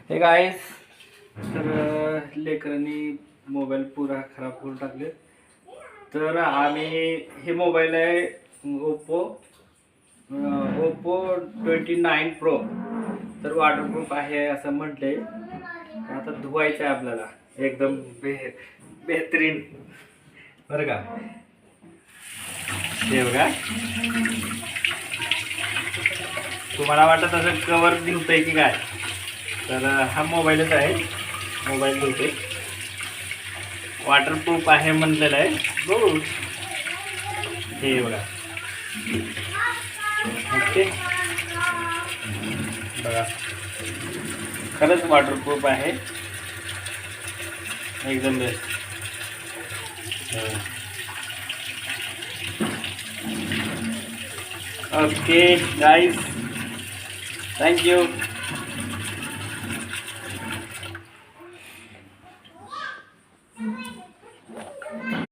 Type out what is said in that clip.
Hey guys, तर लेकरांनी mobile पुरा खराब करून टाकले. तर आम्ही हे मोबाईल आहे ओप्पो 29 प्रो. तर वॉटरप्रूफ आहे असं म्हटले. आता धुवायचं आहे आपल्याला एकदम बेहतरीन बरं का. हे बघा, तुम्हाला वाटत असं कवर धुतंय की काय, तर हा मोबाईलच आहे. मोबाईल धुते, वॉटरप्रूफ आहे म्हटलेलं आहे. बघू, हे बघा. ओके, बघा, खरंच वॉटरप्रूफ आहे, एकदम best. Okay guys, thank you.